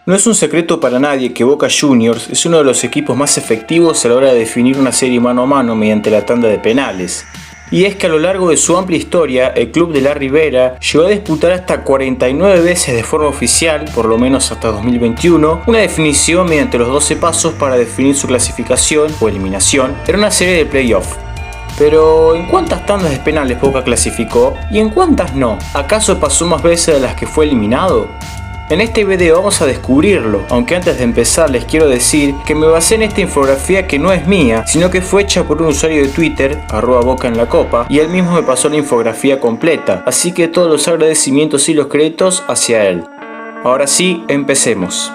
No es un secreto para nadie que Boca Juniors es uno de los equipos más efectivos a la hora de definir una serie mano a mano mediante la tanda de penales. Y es que a lo largo de su amplia historia, el club de la Ribera llegó a disputar hasta 49 veces de forma oficial, por lo menos hasta 2021, una definición mediante los 12 pasos para definir su clasificación o eliminación en una serie de playoff. Pero, ¿en cuántas tandas de penales Boca clasificó? ¿Y en cuántas no? ¿Acaso pasó más veces de las que fue eliminado? En este video vamos a descubrirlo, aunque antes de empezar les quiero decir que me basé en esta infografía que no es mía, sino que fue hecha por un usuario de Twitter, @bocaenlacopa, y él mismo me pasó la infografía completa, así que todos los agradecimientos y los créditos hacia él. Ahora sí, empecemos.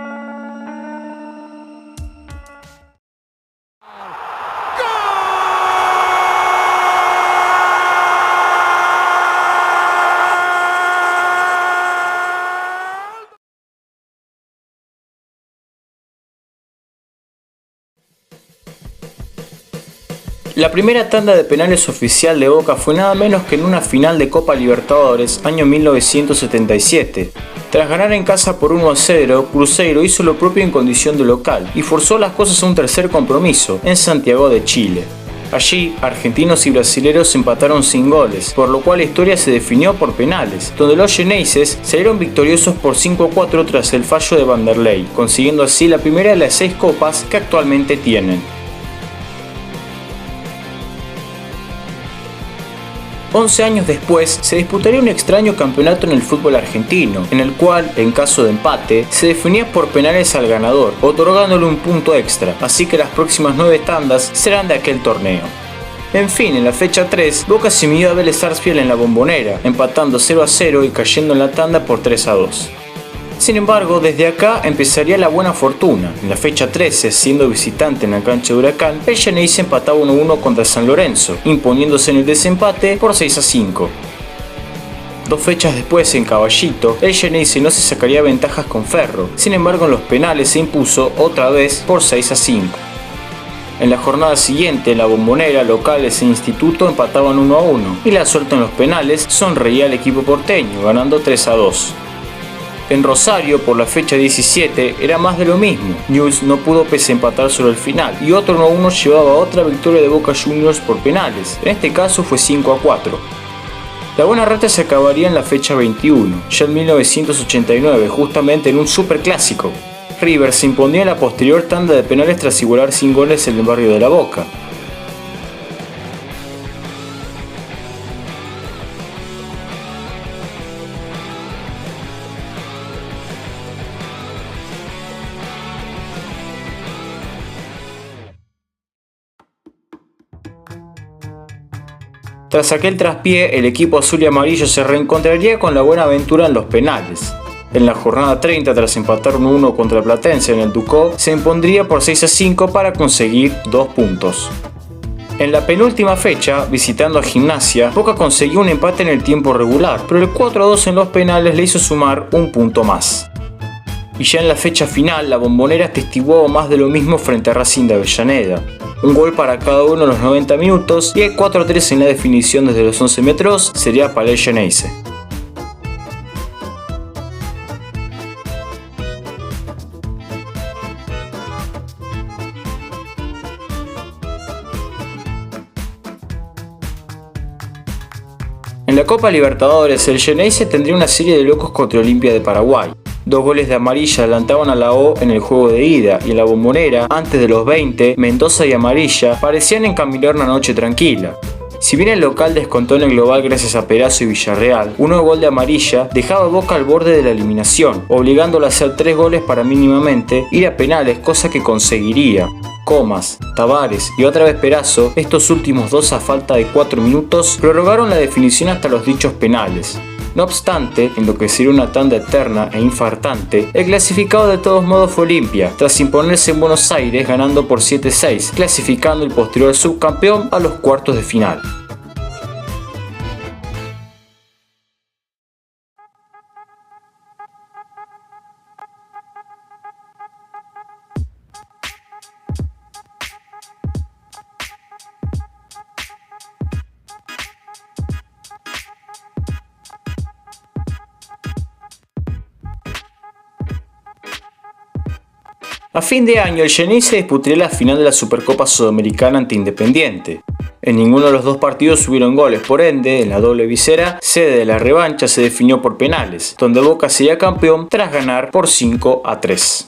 La primera tanda de penales oficial de Boca fue nada menos que en una final de Copa Libertadores año 1977. Tras ganar en casa por 1-0, Cruzeiro hizo lo propio en condición de local y forzó las cosas a un tercer compromiso, en Santiago de Chile. Allí, argentinos y brasileros empataron sin goles, por lo cual la historia se definió por penales, donde los Xeneises salieron victoriosos por 5-4 tras el fallo de Vanderlei, consiguiendo así la primera de las 6 copas que actualmente tienen. 11 años después, se disputaría un extraño campeonato en el fútbol argentino, en el cual, en caso de empate, se definía por penales al ganador, otorgándole un punto extra, así que las próximas 9 tandas serán de aquel torneo. En fin, en la fecha 3, Boca se midió a Vélez Sarsfield en la Bombonera, empatando 0-0 y cayendo en la tanda por 3-2. Sin embargo, desde acá empezaría la buena fortuna. En la fecha 13, siendo visitante en la cancha de Huracán, el Xeneize empataba 1-1 contra San Lorenzo, imponiéndose en el desempate por 6-5. 2 fechas después, en Caballito, el Xeneize no se sacaría ventajas con Ferro, sin embargo en los penales se impuso otra vez por 6-5. En la jornada siguiente, en la Bombonera, locales e Instituto empataban 1-1, y la suerte en los penales sonreía al equipo porteño, ganando 3-2. En Rosario, por la fecha 17, era más de lo mismo. Newell's no pudo pese a empatar sobre el final, y otro 1-1 llevaba a otra victoria de Boca Juniors por penales, en este caso fue 5-4. La buena rata se acabaría en la fecha 21, ya en 1989, justamente en un superclásico. River se imponía en la posterior tanda de penales tras igualar sin goles en el barrio de La Boca. Tras aquel traspié, el equipo azul y amarillo se reencontraría con la buena aventura en los penales. En la jornada 30, tras empatar 1-1 contra Platense en el Ducó, se impondría por 6-5 para conseguir 2 puntos. En la penúltima fecha, visitando a Gimnasia, Boca consiguió un empate en el tiempo regular, pero el 4-2 en los penales le hizo sumar un punto más. Y ya en la fecha final, la Bombonera atestiguó más de lo mismo frente a Racing de Avellaneda. Un gol para cada uno en los 90 minutos y el 4-3 en la definición desde los 11 metros sería para el Xeneize. En la Copa Libertadores, el Xeneize tendría una serie de locos contra Olimpia de Paraguay. 2 goles de amarilla adelantaban a la O en el juego de ida, y en la Bombonera, antes de los 20, Mendoza y Amarilla parecían encaminar una noche tranquila. Si bien el local descontó en el global gracias a Perazo y Villarreal, un nuevo gol de Amarilla dejaba a Boca al borde de la eliminación, obligándolo a hacer 3 goles para mínimamente ir a penales, cosa que conseguiría. Comas, Tavares y otra vez Perazo, estos últimos 2 a falta de 4 minutos, prorrogaron la definición hasta los dichos penales. No obstante, en lo que sería una tanda eterna e infartante, el clasificado de todos modos fue Olimpia, tras imponerse en Buenos Aires ganando por 7-6, clasificando el posterior subcampeón a los cuartos de final. A fin de año, el Xeneize disputaría la final de la Supercopa Sudamericana ante Independiente. En ninguno de los dos partidos hubieron goles, por ende, en la doble visera, sede de la revancha se definió por penales, donde Boca sería campeón tras ganar por 5-3.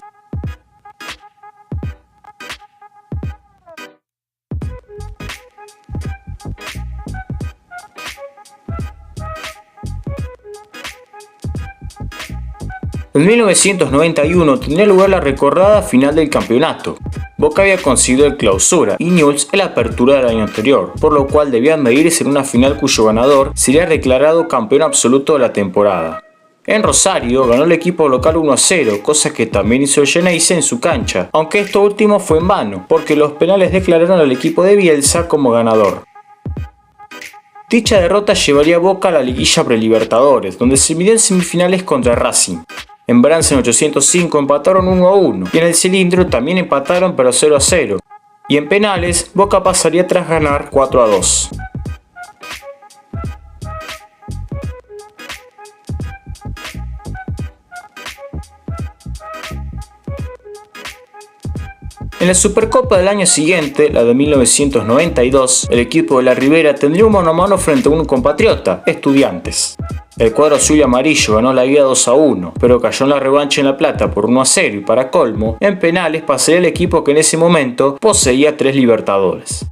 En 1991 tendría lugar la recordada final del campeonato. Boca había conseguido el clausura y Newell's el apertura del año anterior, por lo cual debían medirse en una final cuyo ganador sería declarado campeón absoluto de la temporada. En Rosario ganó el equipo local 1-0, cosa que también hizo el Xeneize en su cancha, aunque esto último fue en vano, porque los penales declararon al equipo de Bielsa como ganador. Dicha derrota llevaría a Boca a la liguilla Prelibertadores, donde se midió en semifinales contra Racing. En Bransen 805 empataron 1-1 y en el Cilindro también empataron pero 0-0. Y en penales, Boca pasaría tras ganar 4-2. En la Supercopa del año siguiente, la de 1992, el equipo de la Ribera tendría un mano a mano frente a un compatriota, Estudiantes. El cuadro azul y amarillo ganó la ida 2-1, pero cayó en la revancha en La Plata por 1-0 y para colmo, en penales pasaría el equipo que en ese momento poseía 3 Libertadores.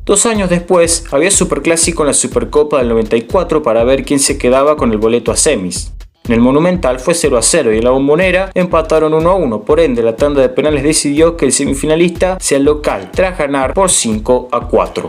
Dos años después, había Superclásico en la Supercopa del 94 para ver quién se quedaba con el boleto a semis. En el Monumental fue 0-0 y en la Bombonera empataron 1-1, por ende la tanda de penales decidió que el semifinalista sea el local, tras ganar por 5-4.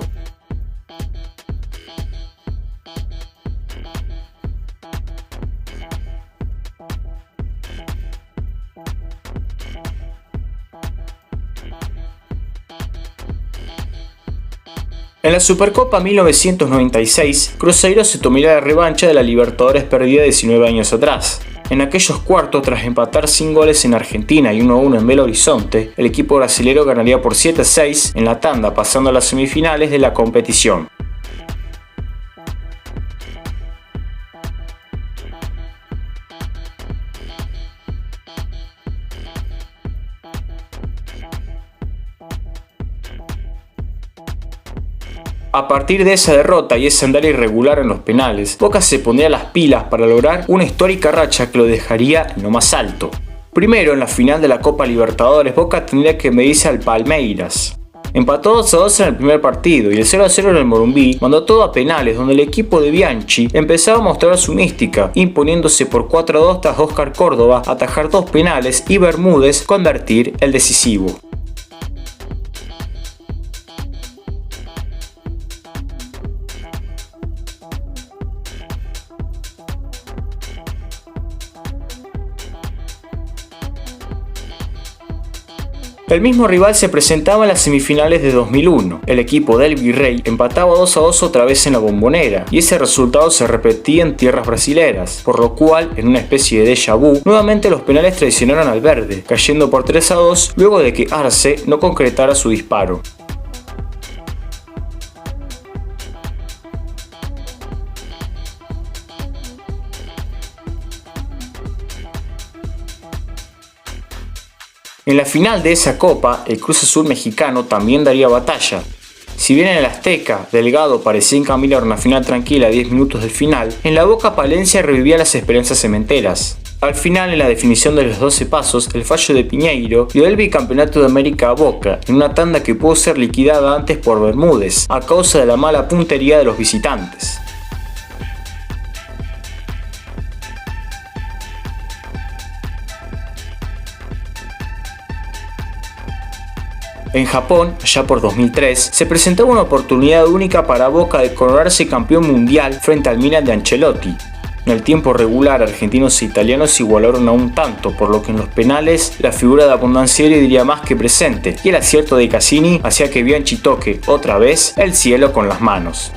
En la Supercopa 1996, Cruzeiro se tomaría la revancha de la Libertadores perdida 19 años atrás. En aquellos cuartos, tras empatar sin goles en Argentina y 1-1 en Belo Horizonte, el equipo brasilero ganaría por 7-6 en la tanda, pasando a las semifinales de la competición. A partir de esa derrota y ese andar irregular en los penales, Boca se pondría las pilas para lograr una histórica racha que lo dejaría en lo más alto. Primero, en la final de la Copa Libertadores, Boca tendría que medirse al Palmeiras. Empató 2-2 en el primer partido y el 0-0 en el Morumbí mandó todo a penales, donde el equipo de Bianchi empezaba a mostrar su mística, imponiéndose por 4-2 tras Oscar Córdoba atajar 2 penales y Bermúdez convertir el decisivo. El mismo rival se presentaba en las semifinales de 2001. El equipo del Virrey empataba 2-2 otra vez en la Bombonera, y ese resultado se repetía en tierras brasileras, por lo cual, en una especie de déjà vu, nuevamente los penales traicionaron al verde, cayendo por 3-2 luego de que Arce no concretara su disparo. En la final de esa copa, el Cruz Azul mexicano también daría batalla. Si bien en el Azteca, Delgado parecía encaminar una final tranquila a 10 minutos del final, en la Boca Palencia revivía las esperanzas cementeras. Al final, en la definición de los 12 pasos, el fallo de Piñeiro dio el bicampeonato de América a Boca, en una tanda que pudo ser liquidada antes por Bermúdez, a causa de la mala puntería de los visitantes. En Japón, allá por 2003, se presentaba una oportunidad única para Boca de coronarse campeón mundial frente al Milan de Ancelotti. En el tiempo regular, argentinos e italianos igualaron a un tanto, por lo que en los penales la figura de Abondanzieri diría más que presente, y el acierto de Cassini hacía que Bianchi toque, otra vez, el cielo con las manos.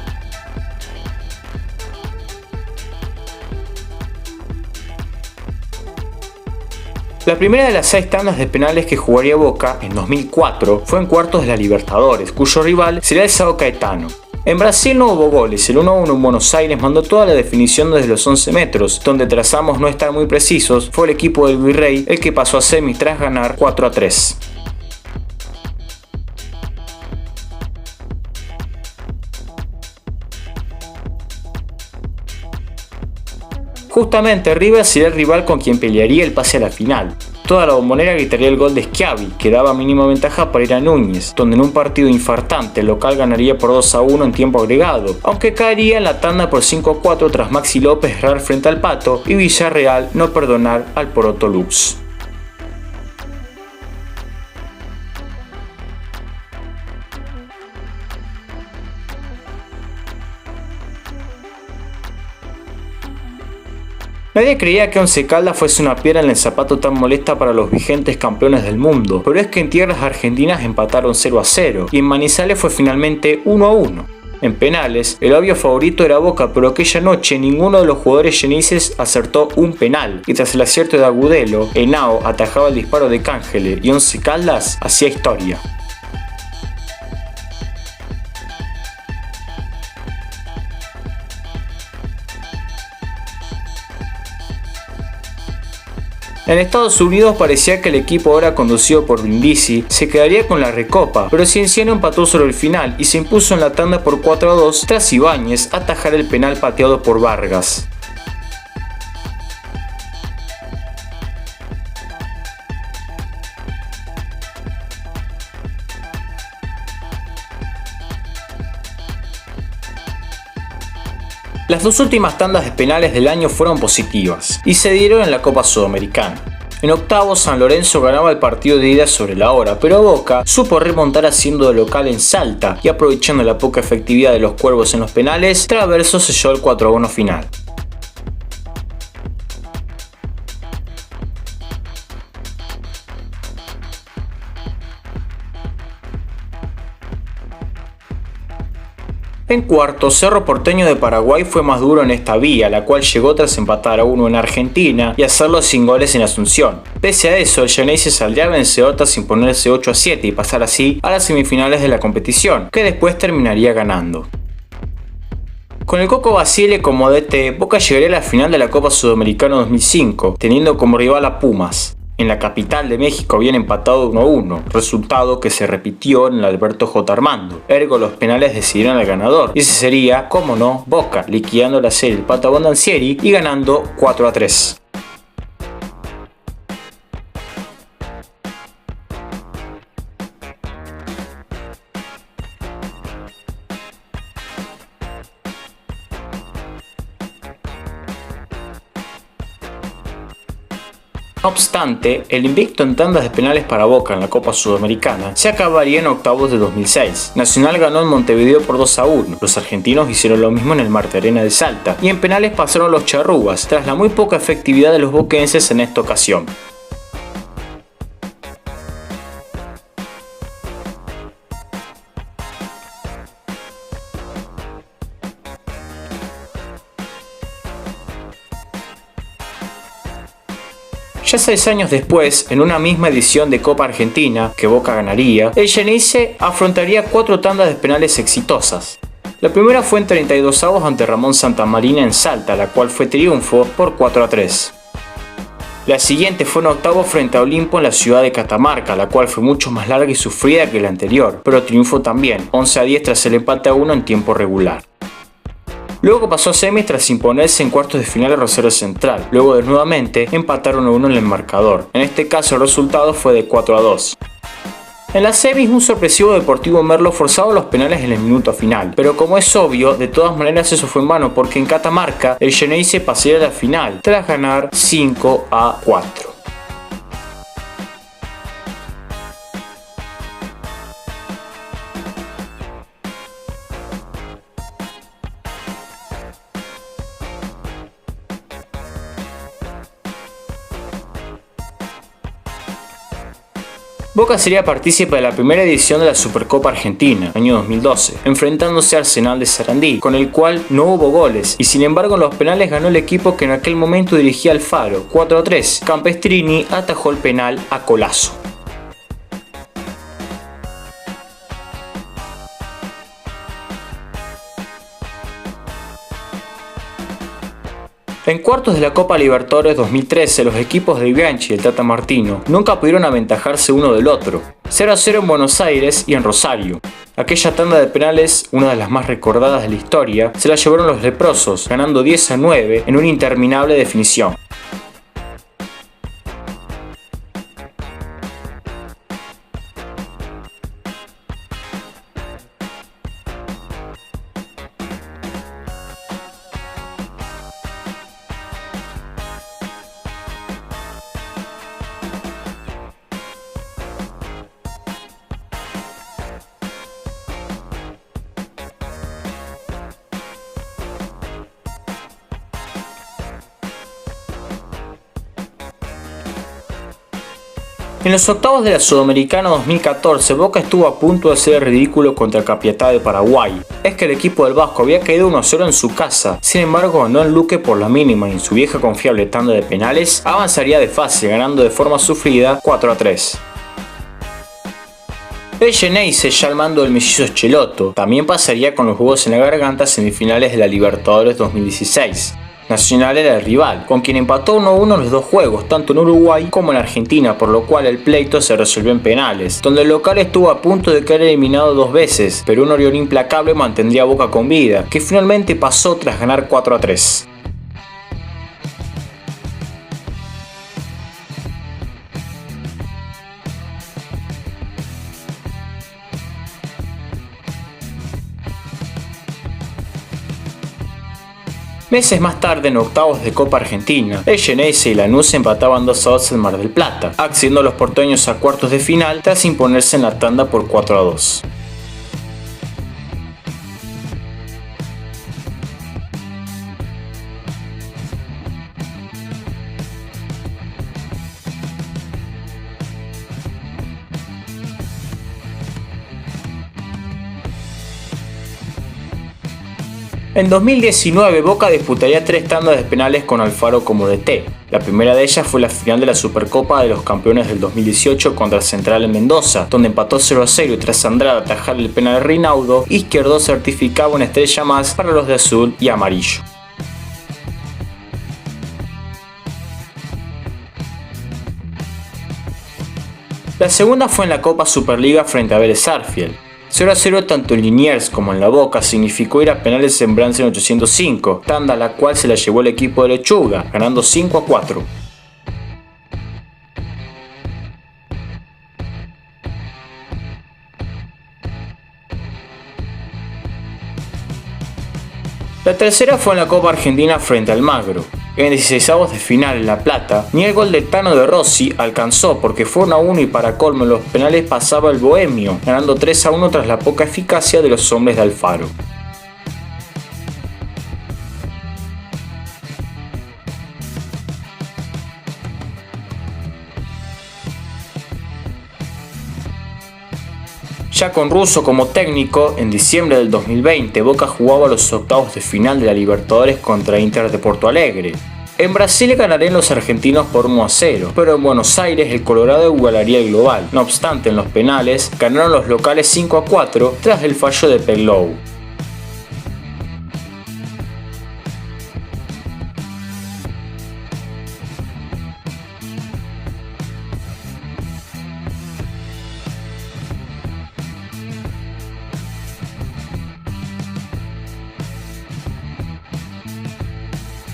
La primera de las 6 tandas de penales que jugaría Boca en 2004 fue en cuartos de la Libertadores, cuyo rival sería el Sao Caetano. En Brasil no hubo goles, el 1-1 en Buenos Aires mandó toda la definición desde los 11 metros, donde trazamos no estar muy precisos, fue el equipo del Virrey el que pasó a semis tras ganar 4-3. Justamente River sería el rival con quien pelearía el pase a la final. Toda la bombonera gritaría el gol de Schiavi, que daba mínima ventaja para ir a Núñez, donde en un partido infartante el local ganaría por 2-1 en tiempo agregado, aunque caería en la tanda por 5-4 tras Maxi López errar frente al Pato y Villarreal no perdonar al Poroto Lux. Nadie creía que Once Caldas fuese una piedra en el zapato tan molesta para los vigentes campeones del mundo, pero es que en tierras argentinas empataron 0-0 y en Manizales fue finalmente 1-1. En penales, el obvio favorito era Boca, pero aquella noche ninguno de los jugadores xeneises acertó un penal, y tras el acierto de Agudelo, Henao atajaba el disparo de Cángele y Once Caldas hacía historia. En Estados Unidos parecía que el equipo ahora conducido por Brindisi se quedaría con la recopa, pero Cienciano empató sobre el final y se impuso en la tanda por 4-2 tras Ibáñez atajar el penal pateado por Vargas. Las dos últimas tandas de penales del año fueron positivas y se dieron en la Copa Sudamericana. En octavos, San Lorenzo ganaba el partido de ida sobre la hora, pero Boca supo remontar haciendo de local en Salta y aprovechando la poca efectividad de los Cuervos en los penales, Traverso selló el 4-1 final. En cuarto, Cerro Porteño de Paraguay fue más duro en esta vía, la cual llegó tras empatar a 1 en Argentina y hacerlo sin goles en Asunción. Pese a eso, el Xeneize saldría vencedor tras imponerse 8-7 y pasar así a las semifinales de la competición, que después terminaría ganando. Con el Coco Basile como DT, Boca llegaría a la final de la Copa Sudamericana 2005, teniendo como rival a Pumas. En la capital de México habían empatado 1-1, resultado que se repitió en el Alberto J. Armando. Ergo, los penales decidieron al ganador, y ese sería, como no, Boca, liquidando la serie del Pato Abondancieri y ganando 4-3. No obstante, el invicto en tandas de penales para Boca en la Copa Sudamericana se acabaría en octavos de 2006. Nacional ganó en Montevideo por 2-1, los argentinos hicieron lo mismo en el Marte Arena de Salta, y en penales pasaron los charrúas, tras la muy poca efectividad de los boquenses en esta ocasión. Ya 6 años después, en una misma edición de Copa Argentina, que Boca ganaría, el Xeneize afrontaría 4 tandas de penales exitosas. La primera fue en 32avos ante Ramón Santamarina en Salta, la cual fue triunfo por 4-3. La siguiente fue en octavos frente a Olimpo en la ciudad de Catamarca, la cual fue mucho más larga y sufrida que la anterior, pero triunfó también, 11-10 tras el empate a 1 en tiempo regular. Luego pasó a semis tras imponerse en cuartos de final a Rosario Central, luego de nuevamente empataron a 1 en el marcador. En este caso el resultado fue de 4-2. En las semis, un sorpresivo Deportivo Merlo forzaba los penales en el minuto final, pero como es obvio, de todas maneras eso fue en vano porque en Catamarca el Xeneize pasaría a la final tras ganar 5-4. Boca sería partícipe de la primera edición de la Supercopa Argentina, año 2012, enfrentándose a Arsenal de Sarandí, con el cual no hubo goles, y sin embargo en los penales ganó el equipo que en aquel momento dirigía Alfaro, 4-3. Campestrini atajó el penal a Colazo. En cuartos de la Copa Libertadores 2013, los equipos de Bianchi y el Tata Martino nunca pudieron aventajarse uno del otro. 0-0 en Buenos Aires y en Rosario. Aquella tanda de penales, una de las más recordadas de la historia, se la llevaron los leprosos, ganando 10-9 en una interminable definición. En los octavos de la Sudamericana 2014, Boca estuvo a punto de hacer el ridículo contra Capiatá de Paraguay. Es que el equipo del Vasco había caído 1-0 en su casa, sin embargo ganó en Luque por la mínima y en su vieja confiable tanda de penales avanzaría de fase, ganando de forma sufrida 4-3. El Geneise, ya al mando del mellizo Schelotto, también pasaría con los huevos en la garganta semifinales de la Libertadores 2016. Nacional era el rival, con quien empató 1-1 los dos juegos, tanto en Uruguay como en Argentina, por lo cual el pleito se resolvió en penales, donde el local estuvo a punto de quedar eliminado 2 veces, pero un Orión implacable mantendría a Boca con vida, que finalmente pasó tras ganar 4-3. Meses más tarde, en octavos de Copa Argentina, el Geneise y Lanús empataban 2-2 en Mar del Plata, accediendo a los porteños a cuartos de final tras imponerse en la tanda por 4-2. En 2019, Boca disputaría 3 tandas de penales con Alfaro como DT. La primera de ellas fue la final de la Supercopa de los Campeones del 2018 contra Central en Mendoza, donde empató 0-0 y tras Andrade atajar el penal de Rinaudo, Izquierdo certificaba una estrella más para los de azul y amarillo. La segunda fue en la Copa Superliga frente a Vélez Sarsfield. 0-0 tanto en Liniers como en La Boca significó ir a penales en Bransen 805, tanda a la cual se la llevó el equipo de Lechuga, ganando 5-4. La tercera fue en la Copa Argentina frente al Magro. En 16avos de final en La Plata, ni el gol de Tano de Rossi alcanzó porque fue 1-1 y para colmo en los penales pasaba el Bohemio, ganando 3-1 tras la poca eficacia de los hombres de Alfaro. Ya con Russo como técnico, en diciembre del 2020 Boca jugaba los octavos de final de la Libertadores contra Inter de Porto Alegre. En Brasil ganarían los argentinos por 1-0, pero en Buenos Aires el Colorado igualaría el global. No obstante, en los penales ganaron los locales 5-4 tras el fallo de Peglou.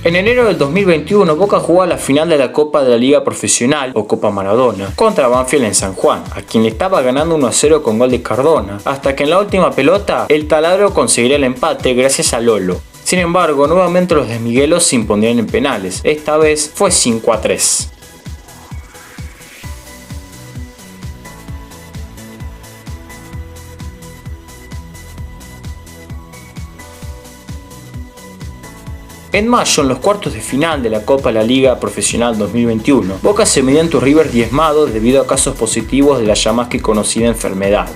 En enero del 2021, Boca jugó la final de la Copa de la Liga Profesional, o Copa Maradona, contra Banfield en San Juan, a quien le estaba ganando 1-0 con gol de Cardona, hasta que en la última pelota, el taladro conseguiría el empate gracias a Lolo. Sin embargo, nuevamente los de Miguelos se impondrían en penales, esta vez fue 5-3. En mayo, en los cuartos de final de la Copa de la Liga Profesional 2021, Boca se midía ante un River diezmado debido a casos positivos de la ya más que conocida enfermedad.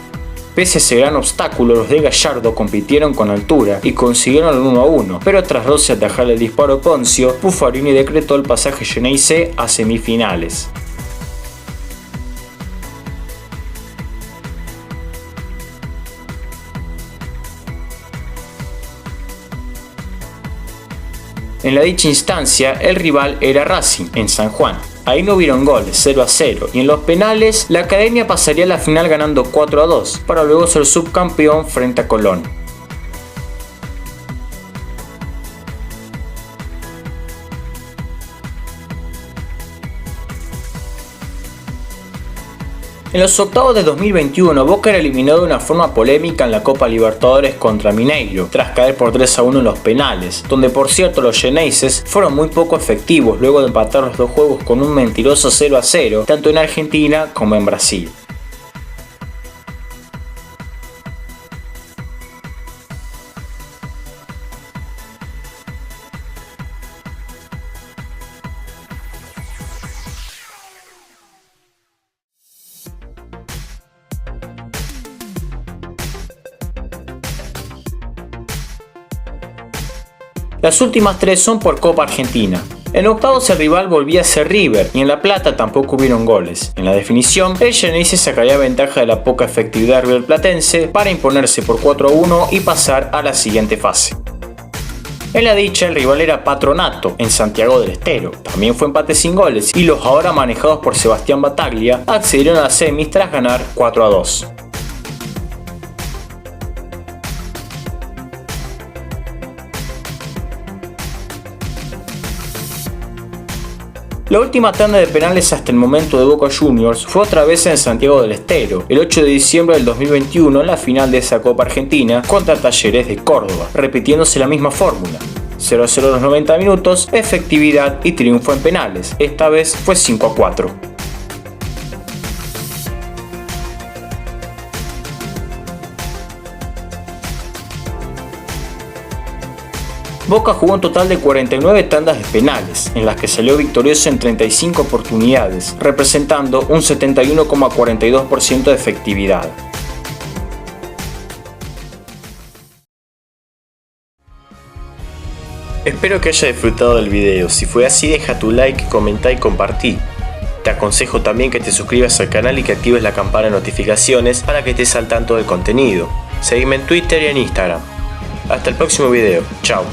Pese a ese gran obstáculo, los de Gallardo compitieron con altura y consiguieron el 1-1, pero tras Rossi atajar el disparo Poncio, Buffarini decretó el pasaje Xeneize a semifinales. En la dicha instancia, el rival era Racing, en San Juan. Ahí no hubieron goles, 0-0, y en los penales, la Academia pasaría a la final ganando 4-2, para luego ser subcampeón frente a Colón. En los octavos de 2021, Boca era eliminado de una forma polémica en la Copa Libertadores contra Mineiro, tras caer por 3-1 en los penales, donde por cierto los Xeneises fueron muy poco efectivos luego de empatar los dos juegos con un mentiroso 0-0, tanto en Argentina como en Brasil. Las últimas tres son por Copa Argentina. En octavos el rival volvía a ser River y en La Plata tampoco hubieron goles. En la definición, el Xeneize sacaría ventaja de la poca efectividad riverplatense para imponerse por 4-1 y pasar a la siguiente fase. En la dicha el rival era Patronato, en Santiago del Estero. También fue empate sin goles y los ahora manejados por Sebastián Bataglia accedieron a las semis tras ganar 4-2. La última tanda de penales hasta el momento de Boca Juniors fue otra vez en Santiago del Estero, el 8 de diciembre del 2021 en la final de esa Copa Argentina contra Talleres de Córdoba, repitiéndose la misma fórmula. 0-0 en los 90 minutos, efectividad y triunfo en penales, esta vez fue 5-4. Boca jugó un total de 49 tandas de penales, en las que salió victorioso en 35 oportunidades, representando un 71,42% de efectividad. Espero que haya disfrutado del video, si fue así deja tu like, comenta y compartí. Te aconsejo también que te suscribas al canal y que actives la campana de notificaciones para que estés al tanto del contenido. Seguime en Twitter y en Instagram. Hasta el próximo video, chao.